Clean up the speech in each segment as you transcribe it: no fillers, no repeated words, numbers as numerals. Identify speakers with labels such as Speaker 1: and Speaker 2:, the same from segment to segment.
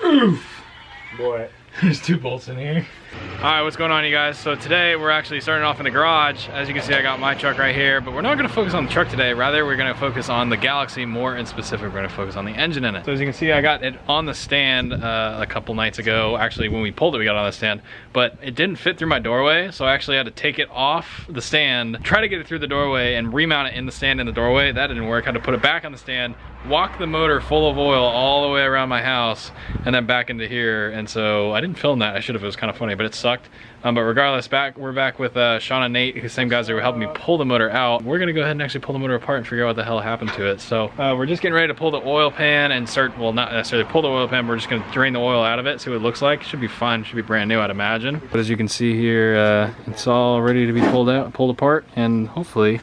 Speaker 1: Oof. Boy.
Speaker 2: There's 2 bolts in here. Alright, what's going on, you guys? So today we're actually starting off in the garage. As you can see, I got my truck right here, but we're not going to focus on the truck today. Rather, we're going to focus on the Galaxie. More in specific, we're going to focus on the engine in it. So as you can see, I got it on the stand a couple nights ago. Actually, when we pulled it, we got it on the stand, but it didn't fit through my doorway, so I actually had to take it off the stand, try to get it through the doorway, and remount it in the stand in the doorway. That didn't work. I had to put it back on the stand, walk the motor full of oil all the way around my house, and then back into here. And so I didn't film that. I should have. It was kind of funny, but it sucked. But regardless, we're back with Sean and Nate, the same guys that were helping me pull the motor out. We're gonna go ahead and actually pull the motor apart and figure out what the hell happened to it. So we're just getting ready to pull the oil pan and start, well, not necessarily pull the oil pan, we're just gonna drain the oil out of it, see what it looks like. It should be fun, should be brand new, I'd imagine. But as you can see here, it's all ready to be pulled apart, and hopefully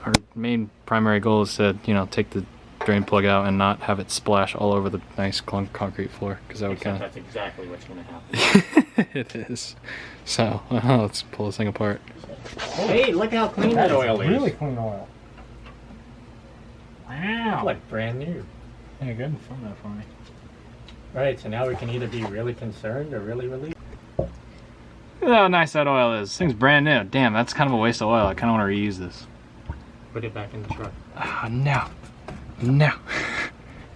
Speaker 2: our main primary goal is to, you know, take the drain plug out and not have it splash all over the nice concrete floor, because that would kind of...
Speaker 1: That's exactly what's going to happen.
Speaker 2: It is. So, let's pull this thing apart.
Speaker 1: Hey, look how clean that oil is.
Speaker 3: Really clean oil.
Speaker 1: Wow. Like brand new.
Speaker 2: Yeah, go ahead and film that for me.
Speaker 1: Right, so now we can either be really concerned or really relieved.
Speaker 2: Look at how nice that oil is. This thing's brand new. Damn, that's kind of a waste of oil. I kind of want to reuse this.
Speaker 1: Put it back in the truck.
Speaker 2: Oh, no. No.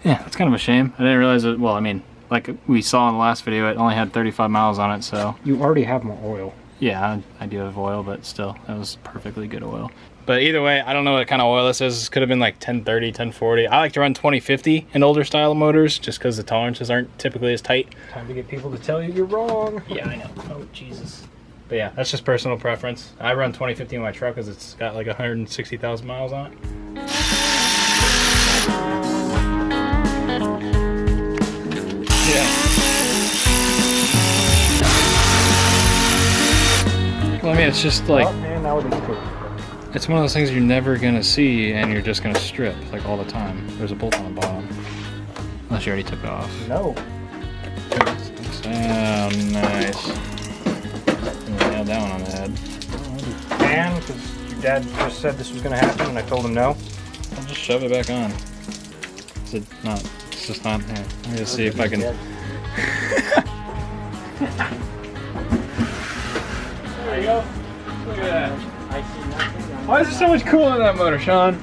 Speaker 2: Yeah, that's kind of a shame. I didn't realize it. Well, I mean, like we saw in the last video, it only had 35 miles on it, so.
Speaker 3: You already have more oil.
Speaker 2: Yeah, I do have oil, but still, that was perfectly good oil. But either way, I don't know what kind of oil this is. This could have been like 1030, 1040. I like to run 2050 in older style motors just because the tolerances aren't typically as tight.
Speaker 3: Time to get people to tell you you're wrong.
Speaker 2: Yeah, I know. Oh, Jesus. But yeah, that's just personal preference. I run 2050 in my truck because it's got like 160,000 miles on it. Well, I mean, it's just like,
Speaker 3: oh, man, that would be cool.
Speaker 2: It's one of those things you're never gonna see and you're just gonna strip like all the time. There's a bolt on the bottom. Unless you already took it off.
Speaker 3: No.
Speaker 2: Oh, nice. Nailed that one on the head.
Speaker 3: Man, because your dad just said this was going to happen and I told him no.
Speaker 2: I'll just shove it back on. Is it not? It's just not here. Let me just see if I can. There you go. Look at that.
Speaker 1: I see nothing.
Speaker 2: Why is there so much coolant in that motor, Sean?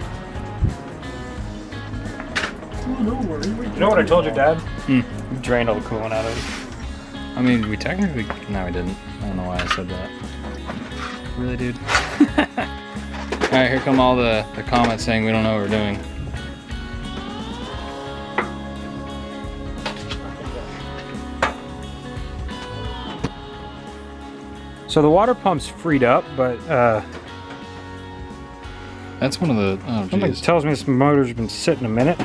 Speaker 3: You know what I told your dad? You drained all the coolant out of it.
Speaker 2: I mean, we technically... No, we didn't. I don't know why I said that. Really, dude? Alright, here come all the comments saying we don't know what we're doing.
Speaker 3: So the water pump's freed up, but
Speaker 2: That's one of the... Oh,
Speaker 3: something
Speaker 2: jeez.
Speaker 3: tells me this motor's been sitting a minute.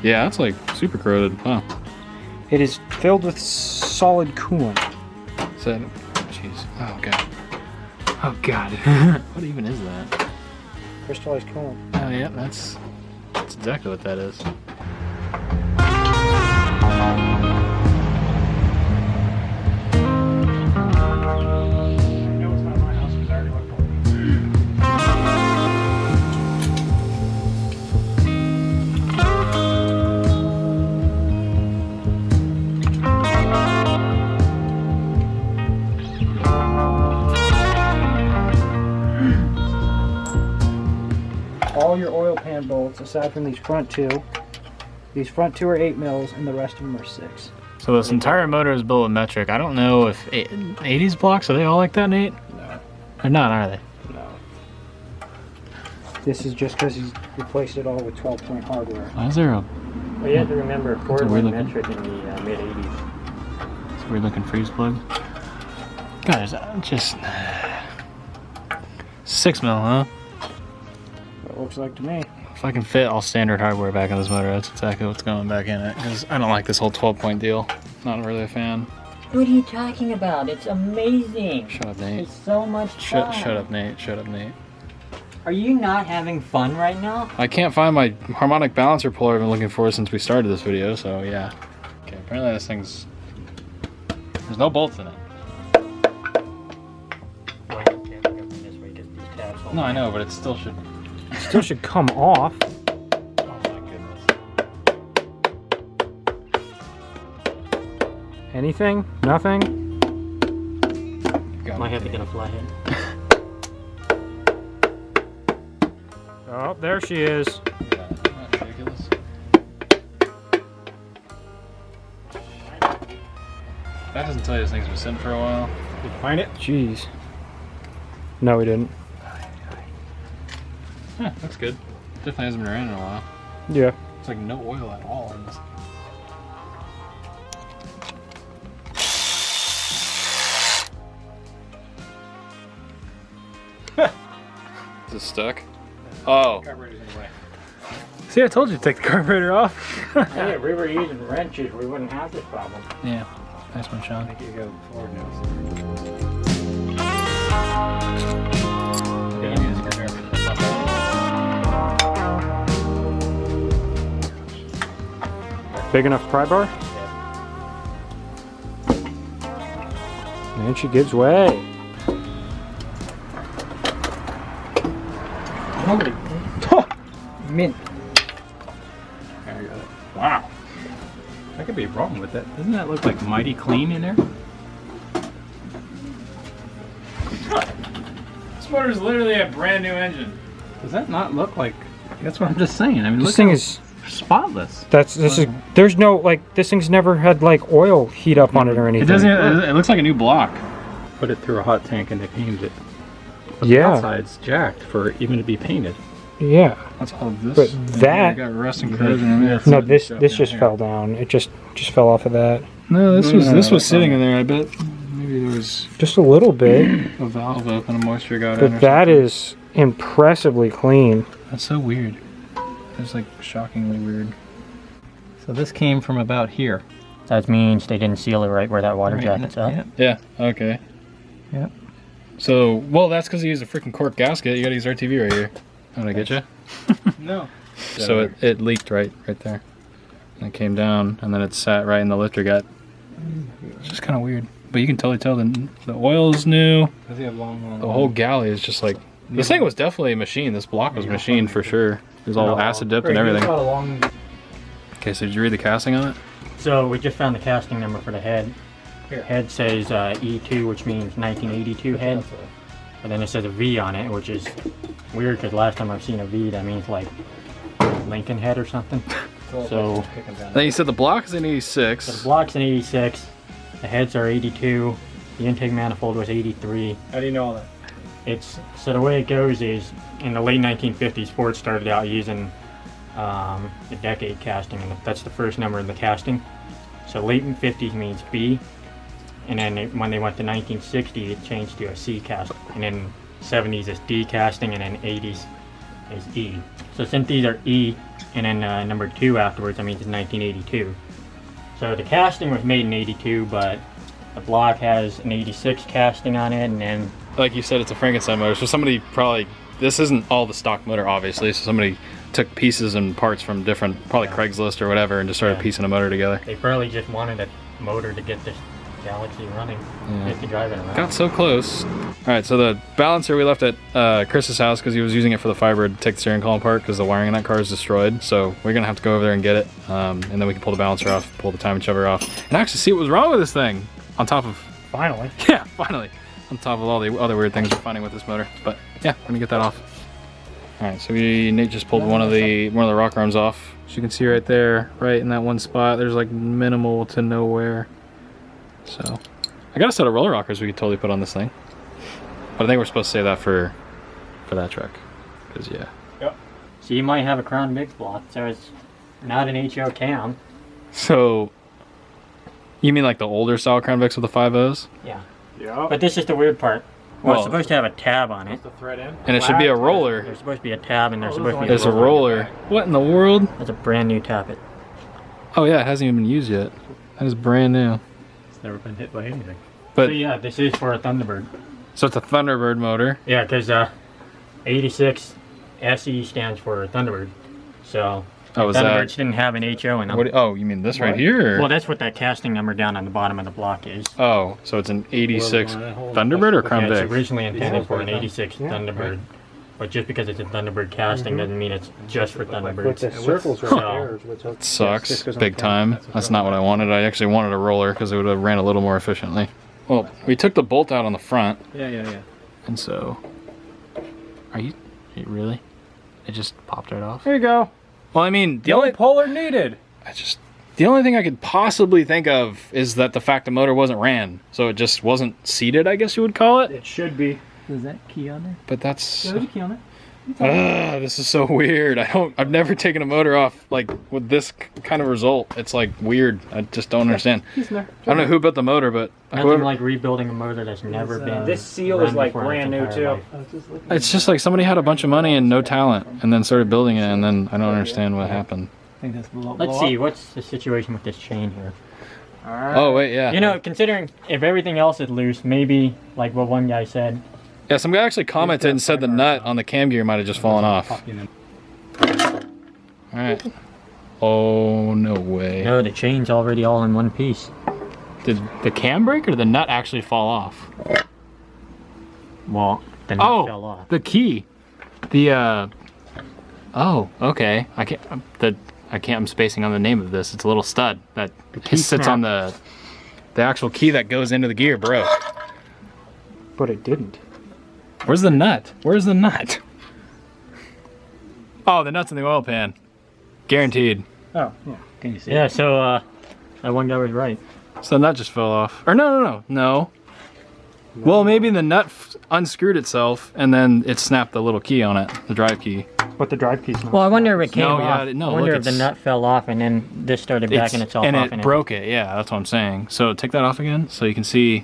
Speaker 2: Yeah, that's like super corroded. Wow.
Speaker 3: It is filled with solid coolant.
Speaker 2: Is that... Jeez. Oh, God. Oh, God. What even is that?
Speaker 3: Crystallized coolant.
Speaker 2: Oh, yeah, that's exactly what that is.
Speaker 3: All your oil pan bolts, aside from these front two are 8 mils and the rest of them are 6.
Speaker 2: So this entire motor is built with metric. I don't know if 80s blocks, are they all like that, Nate?
Speaker 3: No.
Speaker 2: They're not, are they?
Speaker 3: No. This is just because he's replaced it all with 12-point hardware.
Speaker 2: Why is there a...
Speaker 1: Well, you have to remember, Ford
Speaker 2: a weird
Speaker 1: went
Speaker 2: looking-
Speaker 1: metric in the mid-80s.
Speaker 2: It's a weird looking freeze plug. Guys, just... 6 mil, huh?
Speaker 3: It looks like to me.
Speaker 2: If I can fit all standard hardware back in this motor, that's exactly what's going back in it. Because I don't like this whole 12-point deal. Not really a fan.
Speaker 1: What are you talking about? It's amazing.
Speaker 2: Shut up, Nate.
Speaker 1: It's so much fun.
Speaker 2: Shut up, Nate. Shut up, Nate.
Speaker 1: Are you not having fun right now?
Speaker 2: I can't find my harmonic balancer puller I've been looking for since we started this video, so yeah. Okay, apparently this thing's... There's no bolts in it.
Speaker 1: Well, you can't pick up this way because these tabs hold
Speaker 2: No, I
Speaker 1: it.
Speaker 2: know, but it still should...
Speaker 3: It still should come off.
Speaker 2: Oh my goodness.
Speaker 3: Anything? Nothing?
Speaker 1: Might have to get a flathead.
Speaker 3: Oh, there she is.
Speaker 2: Yeah, isn't that ridiculous? That doesn't tell you this thing's been sitting for a while.
Speaker 1: Did you find it?
Speaker 3: Jeez. No, we didn't.
Speaker 2: Huh, that's good. Definitely hasn't been ran in a while.
Speaker 3: Yeah.
Speaker 2: It's like no oil at all in this. Is it stuck? Oh.
Speaker 1: Carburetor's in the way.
Speaker 2: See, I told you to take the carburetor off.
Speaker 1: Hey, if we were using wrenches, we wouldn't have this problem.
Speaker 2: Yeah. Nice one, Sean.
Speaker 1: I think you go forward now.
Speaker 3: Big enough pry bar? And she gives way.
Speaker 1: Holy
Speaker 3: Mint.
Speaker 1: wow. That could be a problem with that. Doesn't that look like mighty clean in there?
Speaker 2: This motor is literally a brand new engine.
Speaker 1: Does that not look like? That's what I'm just saying. I mean,
Speaker 3: This
Speaker 1: look
Speaker 3: thing
Speaker 1: how
Speaker 3: is.
Speaker 1: spotless.
Speaker 3: This is. There's no like. This thing's never had like oil heat up on it or anything.
Speaker 2: It doesn't. It looks like a new block.
Speaker 1: Put it through a hot tank and they painted it. But
Speaker 3: Yeah.
Speaker 1: the outside's jacked for even to be painted.
Speaker 3: Yeah.
Speaker 2: That's all of this.
Speaker 3: But that.
Speaker 2: got rust and corrosion in there.
Speaker 3: No, this
Speaker 1: Drop
Speaker 3: just
Speaker 1: down
Speaker 3: fell down. It just fell off of that.
Speaker 2: No, this
Speaker 1: No,
Speaker 2: was
Speaker 1: no,
Speaker 2: sitting in there. I bet maybe there was
Speaker 3: Just a little bit.
Speaker 2: a valve open, a moisture got in.
Speaker 3: But
Speaker 2: Or
Speaker 3: that
Speaker 2: something.
Speaker 3: is impressively clean.
Speaker 2: That's so weird. It's like shockingly weird.
Speaker 1: So this came from about here.
Speaker 4: That means they didn't seal it right where that water jacket's at.
Speaker 2: Yeah. Okay.
Speaker 1: Yep.
Speaker 2: So, well, that's because you used a freaking cork gasket. You gotta use RTV right here. Did I get you?
Speaker 1: No.
Speaker 2: So it leaked right there. And it came down, and then it sat right in the lifter gut. It's just kind of weird. But you can totally tell the oil's new.
Speaker 1: Does he have long?
Speaker 2: The whole galley is just like... This thing was definitely a machine. This block was machined for sure. It was all acid dipped and everything. Okay, so did you read the casting on it?
Speaker 4: So we just found the casting number for the head.
Speaker 1: Here.
Speaker 4: Head says E2, which means 1982 head. But then it says a V on it, which is weird because last time I've seen a V, that means like Lincoln head or something. So
Speaker 2: Then you said the block is an
Speaker 4: the
Speaker 2: 86.
Speaker 4: block's an 86, the heads are 82, the intake manifold was 83.
Speaker 1: How do you know all that?
Speaker 4: It's so the way it goes is in the late 1950s, Ford started out using the decade casting, and that's the first number in the casting. So late in 50s means B, and then when they went to 1960, it changed to a C casting, and then 70s is D casting, and then 80s is E. So since these are E, and then number 2 afterwards, that means it's 1982. So the casting was made in 82, but the block has an 86 casting on it, and then
Speaker 2: Like you said, it's a Frankenstein motor. So somebody probably... This isn't all the stock motor, obviously. So somebody took pieces and parts from different... Probably Craigslist or whatever, and just started piecing a motor together.
Speaker 4: they probably just wanted a motor to get this Galaxie running, just to drive it around.
Speaker 2: Got so close. All right, so the balancer we left at Chris's house because he was using it for the fiber to take the steering column apart because the wiring in that car is destroyed. So we're gonna have to go over there and get it, and then we can pull the balancer off, pull the timing shover off, and actually see what was wrong with this thing. On top of,
Speaker 4: Finally.
Speaker 2: yeah, finally, on top of all the other weird things we're finding with this motor. But yeah, we're gonna get that off. All right, so Nate just pulled one of the rocker arms off. As you can see right there, right in that one spot, there's like minimal to nowhere. So I got a set of roller rockers we could totally put on this thing. But I think we're supposed to save that for that truck. Because, yeah.
Speaker 4: So you might have a Crown Mix block, so it's not an HO cam.
Speaker 2: So, you mean like the older style Crown Vics with the 5.0s?
Speaker 4: Yeah.
Speaker 1: Yeah.
Speaker 4: But this is the weird part. Well,
Speaker 2: Well,
Speaker 4: it's supposed to have a tab on it.
Speaker 1: The thread in.
Speaker 2: And it should be a roller.
Speaker 4: There's supposed to be a tab, and there's
Speaker 1: Oh,
Speaker 4: supposed to be
Speaker 2: There's a roller. What in the world?
Speaker 4: That's a brand new tappet.
Speaker 2: Oh yeah, it hasn't even been used yet. That is brand new.
Speaker 1: It's never been hit by anything.
Speaker 2: But
Speaker 4: So yeah, this is for a Thunderbird.
Speaker 2: so it's a Thunderbird motor.
Speaker 4: Yeah, because 86 SE stands for Thunderbird. So
Speaker 2: Oh, is
Speaker 4: Thunderbirds
Speaker 2: that?
Speaker 4: didn't have an HO in them.
Speaker 2: What, oh, you mean this right here? Or?
Speaker 4: Well, that's what that casting number down on the bottom of the block is.
Speaker 2: Oh, so it's an 86 Thunderbird or Crown
Speaker 4: Yeah, it's
Speaker 2: Vic?
Speaker 4: originally intended for an 86 Thunderbird. but just because it's a Thunderbird casting doesn't mean it's just for
Speaker 3: With
Speaker 4: Thunderbirds.
Speaker 3: the circles right there is what's
Speaker 2: It sucks
Speaker 3: Yes, this goes on
Speaker 2: big
Speaker 3: the camera.
Speaker 2: time. That's not what I wanted. I actually wanted a roller because it would have ran a little more efficiently. Well, we took the bolt out on the front,
Speaker 1: Yeah.
Speaker 2: and so... Are you really? It just popped right off?
Speaker 1: There you go.
Speaker 2: Well, I mean, the
Speaker 1: No
Speaker 2: only...
Speaker 1: puller needed.
Speaker 2: The only thing I could possibly think of is that the fact the motor wasn't ran, so it just wasn't seated, I guess you would call it.
Speaker 3: It should be.
Speaker 1: Is that key on there?
Speaker 2: But that's...
Speaker 1: Yeah, there's a key on it.
Speaker 2: This is so weird. I've never taken a motor off like with this kind of result. It's like weird. I just don't understand.
Speaker 1: He's in there.
Speaker 2: I don't know who built the motor, but
Speaker 4: Nothing like rebuilding a motor that's never been.
Speaker 3: This seal
Speaker 4: run
Speaker 3: is like
Speaker 4: before in its
Speaker 3: brand new
Speaker 4: entire
Speaker 3: too.
Speaker 4: life.
Speaker 2: it's just like somebody had a bunch of money and no talent and then started building it, and then I don't understand what happened.
Speaker 1: I think that's below.
Speaker 4: Let's see, what's the situation with this chain here?
Speaker 3: Alright.
Speaker 2: Oh wait, yeah.
Speaker 4: You know, considering if everything else is loose, maybe like what one guy said.
Speaker 2: Yeah, some guy actually commented and said the nut on the cam gear might have just fallen off. Alright. Oh, no way.
Speaker 4: No, the chain's already all in one piece.
Speaker 2: Did the cam break or did the nut actually fall off?
Speaker 4: Well, the nut fell off.
Speaker 2: The key. The oh, okay. I'm spacing on the name of this. It's a little stud that sits on the actual key that goes into the gear broke.
Speaker 3: But it didn't.
Speaker 2: Where's the nut? Where's the nut? Oh, the nut's in the oil pan. Guaranteed.
Speaker 3: Oh, yeah. Can you see?
Speaker 4: Yeah, so that one guy was right.
Speaker 2: So the nut just fell off. Or no. Well, maybe the nut unscrewed itself and then it snapped the little key on it, the drive key.
Speaker 3: But the drive piece.
Speaker 4: Well, I wonder if it came
Speaker 2: No,
Speaker 4: off.
Speaker 2: yeah, no,
Speaker 4: I wonder
Speaker 2: look,
Speaker 4: if the
Speaker 2: it's-
Speaker 4: nut fell off and then this started backing itself
Speaker 2: and
Speaker 4: off.
Speaker 2: it broke it. Yeah, that's what I'm saying. So take that off again so you can see.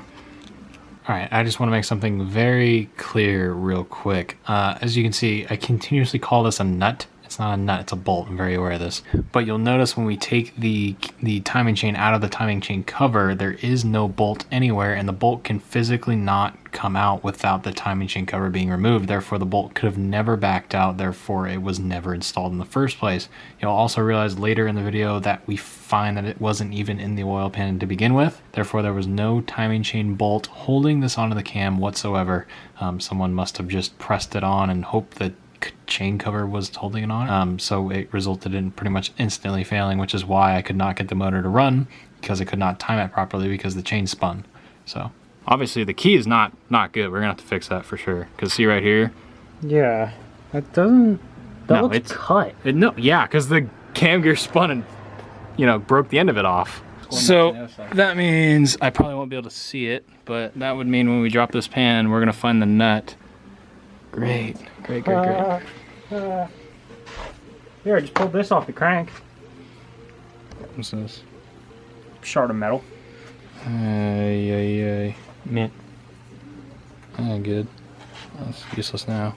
Speaker 2: All right, I just want to make something very clear real quick. As you can see, I continuously call this a nut. It's not a nut, it's a bolt. I'm very aware of this. But you'll notice when we take the timing chain out of the timing chain cover, there is no bolt anywhere, and the bolt can physically not come out without the timing chain cover being removed. Therefore, the bolt could have never backed out. Therefore, it was never installed in the first place. You'll also realize later in the video that we find that it wasn't even in the oil pan to begin with. Therefore, there was no timing chain bolt holding this onto the cam whatsoever. Someone must have just pressed it on and hoped that chain cover was holding it on. So it resulted in pretty much instantly failing, which is why I could not get the motor to run, because I could not time it properly because the chain spun. So obviously the key is not good. We're gonna have to fix that for sure. Because see right here.
Speaker 3: Yeah. That doesn't. That looks
Speaker 2: it's
Speaker 3: cut.
Speaker 2: Yeah, because the cam gear spun and broke the end of it off. So that means I probably won't be able to see it, but that would mean when we drop this pan, we're gonna find the nut. Great.
Speaker 3: Here, I just pulled this off the crank.
Speaker 2: What's this?
Speaker 3: Shard of metal.
Speaker 2: Ay.
Speaker 4: Mint.
Speaker 2: Good. That's useless now.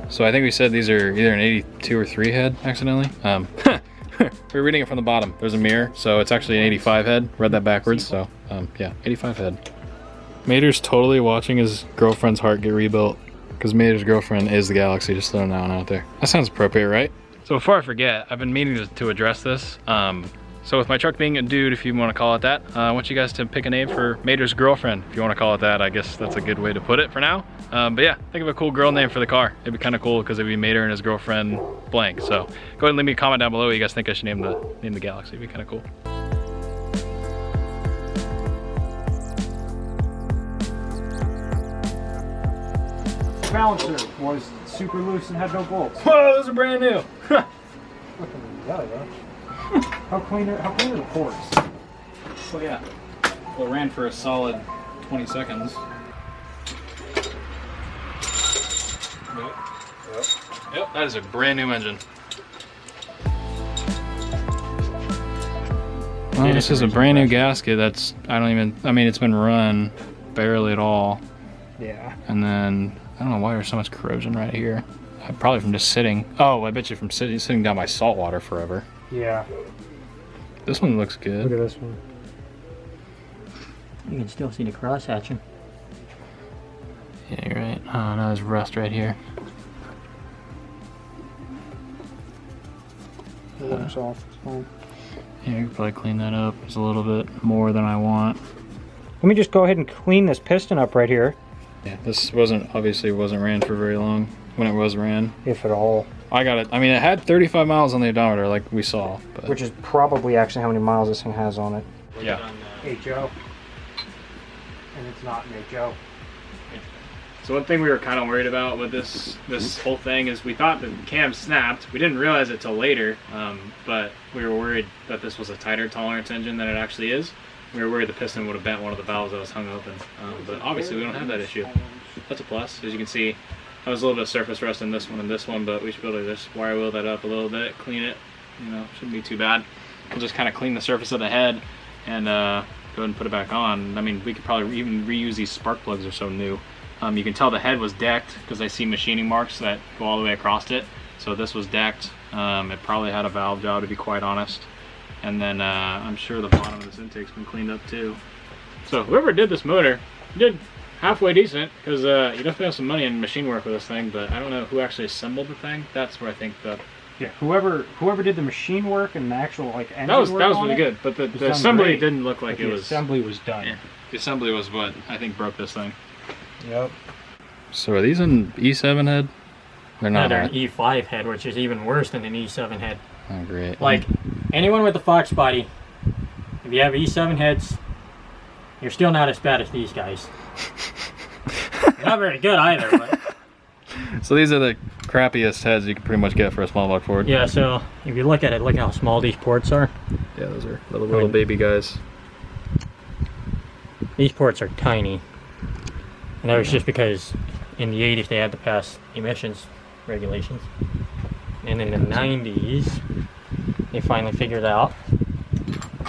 Speaker 2: So I think we said these are either an 82 or 3 head accidentally. We're reading it from the bottom. There's a mirror, so it's actually an 85 head. Read that backwards, so yeah, 85 head. Mater's totally watching his girlfriend's heart get rebuilt because Mater's girlfriend is the Galaxie, just throwing that one out there. That sounds appropriate, right? So before I forget, I've been meaning to address this. So with my truck being a dude, if you want to call it that, I want you guys to pick a name for Mater's girlfriend. If you want to call it that, I guess that's a good way to put it for now. But yeah, think of a cool girl name for the car. It'd be kind of cool because it'd be Mater and his girlfriend blank. So go ahead and leave me a comment down below what you guys think I should name the Galaxie. It'd be kind of cool.
Speaker 3: Balancer was super loose and had no bolts.
Speaker 2: Whoa, those are brand new.
Speaker 3: Yeah. How clean are the ports?
Speaker 2: So yeah, well, it ran for a solid 20 seconds. Yep, that is a brand new engine. Well, this is a brand new gasket that's, it's been run barely at all.
Speaker 3: Yeah.
Speaker 2: And then, I don't know why there's so much corrosion right here. Probably from just sitting. Oh, I bet you from sitting down by salt water forever.
Speaker 3: Yeah.
Speaker 2: This one looks good.
Speaker 3: Look at this one.
Speaker 4: You can still see the cross hatching.
Speaker 2: Yeah, you're right. Oh, no, there's rust right here.
Speaker 3: It looks off. It's fine.
Speaker 2: Yeah, you could probably clean that up just a little bit more than I want.
Speaker 3: Let me just go ahead and clean this piston up right here.
Speaker 2: Yeah, this obviously wasn't ran for very long when it was ran.
Speaker 3: If at all.
Speaker 2: I got it. I mean, it had 35 miles on the odometer, like we saw. But...
Speaker 3: Which is probably actually how many miles this thing has on it.
Speaker 2: Yeah.
Speaker 3: HO. And it's not an HO.
Speaker 2: So one thing we were kind of worried about with this whole thing is we thought the cam snapped. We didn't realize it till later, but we were worried that this was a tighter tolerance engine than it actually is. We were worried the piston would have bent one of the valves that was hung open, but obviously we don't have that issue. That's a plus. As you can see, I was a little bit of surface rust in this one and this one, but we should be able to just wire wheel that up a little bit, clean it. You know, shouldn't be too bad. We'll just kind of clean the surface of the head and go ahead and put it back on. I mean, we could probably even reuse these spark plugs. They're so new. You can tell the head was decked because I see machining marks that go all the way across it. So this was decked. It probably had a valve job, to be quite honest. And then I'm sure the bottom of this intake's been cleaned up too. So whoever did this motor did halfway decent, because you definitely have some money in machine work with this thing, but I don't know who actually assembled the thing. That's where I think the...
Speaker 3: Yeah, whoever did the machine work and the actual like engine
Speaker 2: that was
Speaker 3: work
Speaker 2: really
Speaker 3: on
Speaker 2: good, but the assembly
Speaker 3: great.
Speaker 2: didn't look like
Speaker 3: But
Speaker 2: it
Speaker 3: the
Speaker 2: was...
Speaker 3: assembly was done.
Speaker 2: Yeah, the assembly was what I think broke this thing.
Speaker 3: Yep.
Speaker 2: So are these an E7 head? They're not.
Speaker 4: They're an E5 head, which is even worse than an E7 head.
Speaker 2: Oh, great.
Speaker 4: Like, anyone with a Fox body, if you have E7 heads, you're still not as bad as these guys. You're not very good either, but...
Speaker 2: So these are the crappiest heads you can pretty much get for a small block Ford.
Speaker 4: Yeah, so if you look at it, look how small these ports are.
Speaker 2: Yeah, those are little baby guys.
Speaker 4: These ports are tiny. And that was just because in the 80s they had to pass emissions regulations. And in the 90s, they finally figured out.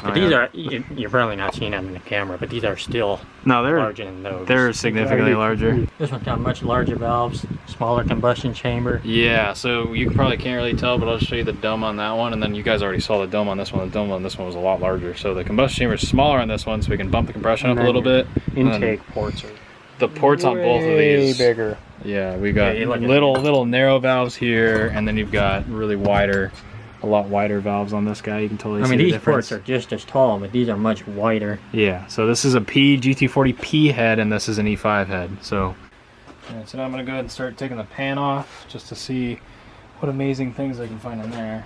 Speaker 4: But these are, you're probably not seeing them in the camera, but these are still larger than those.
Speaker 2: They're significantly larger.
Speaker 4: This one's got much larger valves, smaller combustion chamber.
Speaker 2: Yeah, so you probably can't really tell, but I'll show you the dome on that one, and then you guys already saw the dome on this one. The dome on this one was a lot larger. So the combustion chamber is smaller on this one, so we can bump the compression up a little bit.
Speaker 3: Intake ports are
Speaker 2: the ports on both of these
Speaker 3: bigger.
Speaker 2: Yeah, we got little narrow valves here, and then you've got really wider, a lot wider valves on this guy. You can totally see the difference.
Speaker 4: These ports are just as tall, but these are much wider.
Speaker 2: Yeah, so this is a GT40P head, and this is an E5 head. So now I'm gonna go ahead and start taking the pan off just to see what amazing things I can find in there.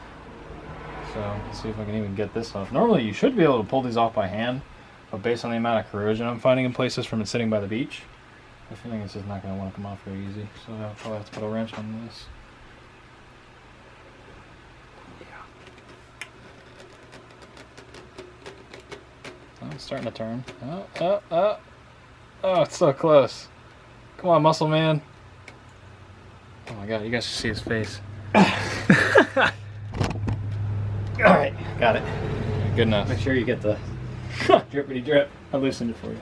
Speaker 2: So let's see if I can even get this off. Normally you should be able to pull these off by hand, but based on the amount of corrosion I'm finding in places from it sitting by the beach, I feel like it's just not going to want to come off very easy. So I'll probably have to put a wrench on this. Oh, it's starting to turn. Oh, it's so close. Come on, muscle man. Oh my god, you guys should see his face. Alright, got it. Good enough.
Speaker 3: Make sure you get the
Speaker 2: Drippity drip. I loosened it for you.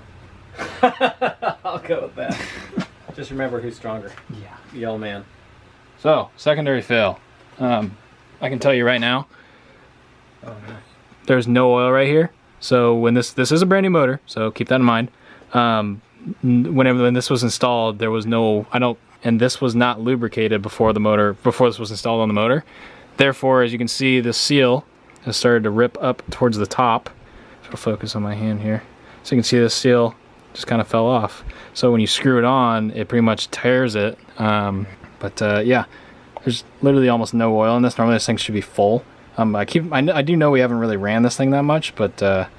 Speaker 3: I'll go with that. Just remember who's stronger.
Speaker 2: Yeah.
Speaker 3: Yellow man.
Speaker 2: So, secondary fail. I can tell you right now, there's no oil right here. So when this is a brand new motor, so keep that in mind. When this was installed, there was no, and this was not lubricated before this was installed on the motor. Therefore, as you can see, the seal has started to rip up towards the top. So I'll focus on my hand here. So you can see the seal just kind of fell off. So when you screw it on, it pretty much tears it. Yeah, there's literally almost no oil in this. Normally this thing should be full. I do know we haven't really ran this thing that much, but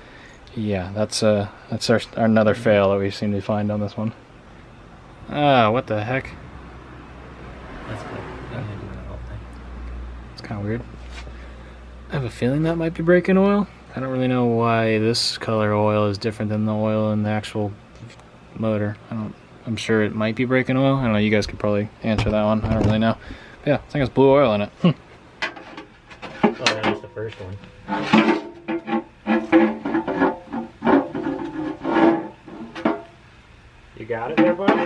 Speaker 2: yeah, that's another fail that we seem to find on this one. What the heck?
Speaker 3: That's good.
Speaker 2: It's kind of weird. I have a feeling that might be breaking oil. I don't really know why this color oil is different than the oil in the actual motor. I'm sure it might be breaking oil. I don't know, you guys could probably answer that one. I don't really know. But yeah, I think it's blue oil in it.
Speaker 4: Oh, that was the first one.
Speaker 3: You got it there, buddy?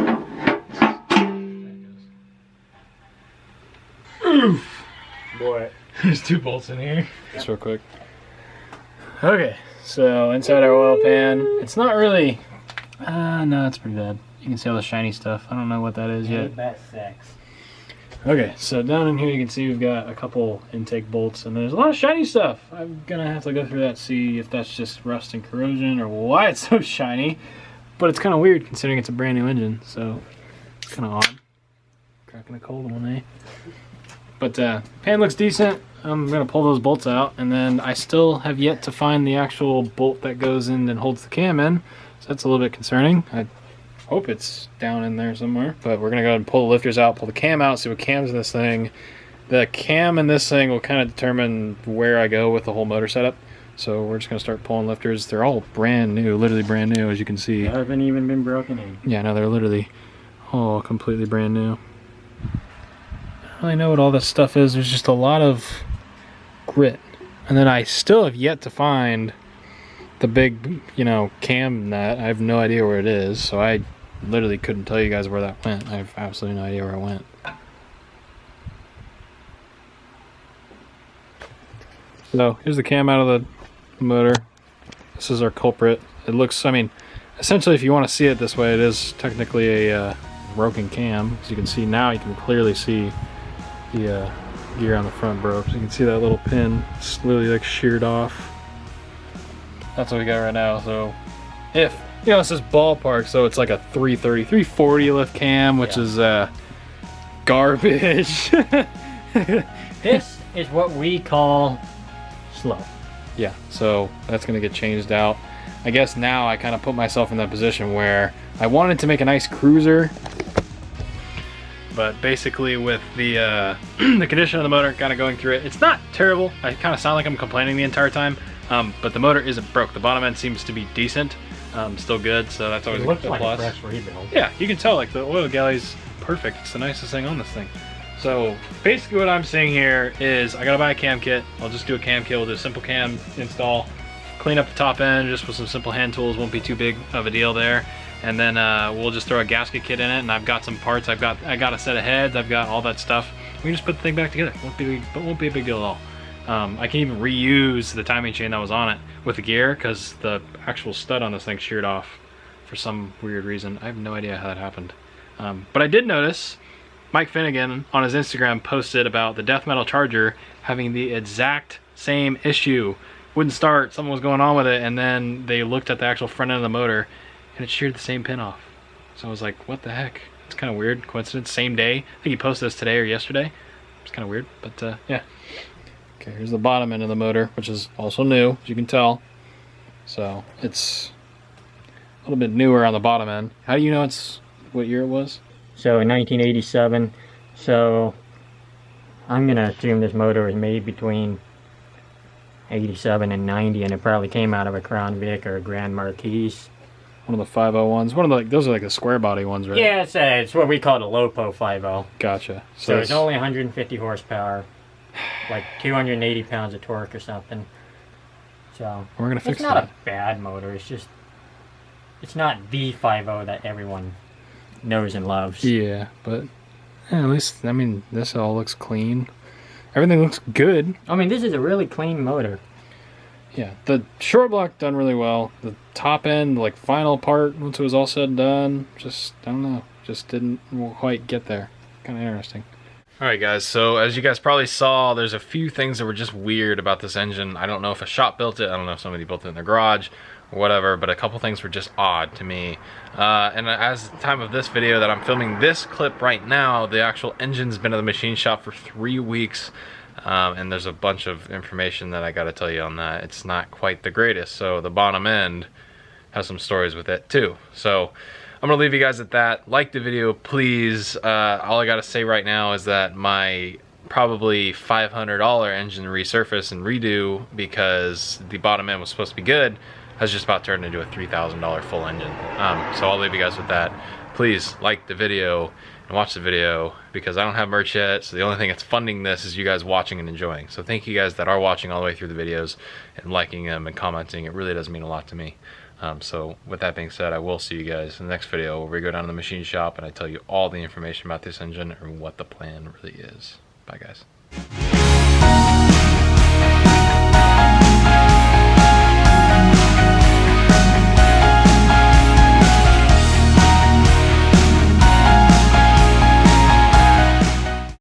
Speaker 3: Boy,
Speaker 2: there's 2 bolts in here. Just real quick. Okay, so inside our oil pan, it's not really, no, it's pretty bad. You can see all the shiny stuff. I don't know what that is yet. Okay, so down in here you can see we've got a couple intake bolts, and there's a lot of shiny stuff. I'm gonna have to go through that, see if that's just rust and corrosion or why it's so shiny. but it's kind of weird considering it's a brand new engine, so it's kind of odd. Cracking a cold one, eh? But pan looks decent. I'm gonna pull those bolts out, and then I still have yet to find the actual bolt that goes in and holds the cam in, so that's a little bit concerning. I hope it's down in there somewhere, but we're gonna go ahead and pull the lifters out, pull the cam out, see what cam's in this thing. The cam in this thing will kind of determine where I go with the whole motor setup. So we're just gonna start pulling lifters. They're all brand new, literally brand new, as you can see.
Speaker 4: They haven't even been broken in.
Speaker 2: Yeah, no, they're literally all completely brand new. I don't really know what all this stuff is. There's just a lot of grit. And then I still have yet to find the big, you know, cam nut. I have no idea where it is, so I literally couldn't tell you guys where that went. I have absolutely no idea where it went. So here's the cam out of the motor. This is our culprit. It looks, I mean, essentially if you want to see it this way, it is technically a broken cam. As you can see now, you can clearly see the gear on the front broke. So you can see that little pin, it's literally like sheared off. That's what we got right now. So if, you know, it's just ballpark, so it's like a 330, 340 lift cam, which is garbage.
Speaker 4: This is what we call slow.
Speaker 2: Yeah, so that's gonna get changed out. I guess now I kind of put myself in that position where I wanted to make a nice cruiser, but basically with the the condition of the motor, kind of going through it, it's not terrible. I kind of sound like I'm complaining the entire time, but the motor isn't broke. The bottom end seems to be decent, still good, so that's always
Speaker 4: It looks
Speaker 2: a
Speaker 4: like
Speaker 2: plus.
Speaker 4: a fresh rebuild.
Speaker 2: Yeah, you can tell like the oil galley's perfect. It's the nicest thing on this thing. So basically what I'm saying here is I gotta buy a cam kit. I'll just do a cam kit. We'll do a simple cam install, clean up the top end just with some simple hand tools. Won't be too big of a deal there. And then we'll just throw a gasket kit in it, and I've got some parts. I got a set of heads. I've got all that stuff. We can just put the thing back together. Won't be a big deal at all. I can even reuse the timing chain that was on it with the gear because the actual stud on this thing sheared off for some weird reason. I have no idea how that happened. But I did notice Mike Finnegan on his Instagram posted about the Death Metal Charger having the exact same issue. Wouldn't start, something was going on with it, and then they looked at the actual front end of the motor and it sheared the same pin off. So I was like, what the heck? It's kind of weird, coincidence, same day. I think he posted this today or yesterday. It's kind of weird, but yeah. Okay, here's the bottom end of the motor, which is also new, as you can tell. So it's a little bit newer on the bottom end. How do you know it's what year it was?
Speaker 4: So in 1987, so I'm gonna assume this motor was made between 87 and 90, and it probably came out of a Crown Vic or a Grand Marquis.
Speaker 2: One of the 501s. One of the, like, those are like the square body ones, right?
Speaker 4: Yeah, it's what we call the Lopo 50.
Speaker 2: Gotcha.
Speaker 4: So it's only 150 horsepower, like 280 pounds of torque or something. So
Speaker 2: we're gonna fix
Speaker 4: it's not
Speaker 2: that.
Speaker 4: a bad motor. It's just it's not the 50 that everyone knows and loves.
Speaker 2: Yeah, but at least, I mean, this all looks clean. Everything looks good.
Speaker 4: I mean, this is a really clean motor.
Speaker 2: Yeah, the short block done really well. The top end, like final part, once it was all said and done, just, I don't know, just didn't quite get there. Kind of interesting. Alright guys, so as you guys probably saw, there's a few things that were just weird about this engine. I don't know if a shop built it, I don't know if somebody built it in their garage, or whatever, but a couple things were just odd to me. And as the time of this video that I'm filming this clip right now, the actual engine's been at the machine shop for 3 weeks. And there's a bunch of information that I gotta tell you on that. It's not quite the greatest, so the bottom end has some stories with it too. So I'm gonna leave you guys at that. Like the video, please. All I gotta say right now is that my probably $500 engine resurface and redo, because the bottom end was supposed to be good, has just about turned into a $3,000 full engine. So I'll leave you guys with that. Please like the video and watch the video, because I don't have merch yet, so the only thing that's funding this is you guys watching and enjoying. So thank you guys that are watching all the way through the videos and liking them and commenting. It really does mean a lot to me. So with that being said, I will see you guys in the next video where we go down to the machine shop and I tell you all the information about this engine and what the plan really is. Bye guys.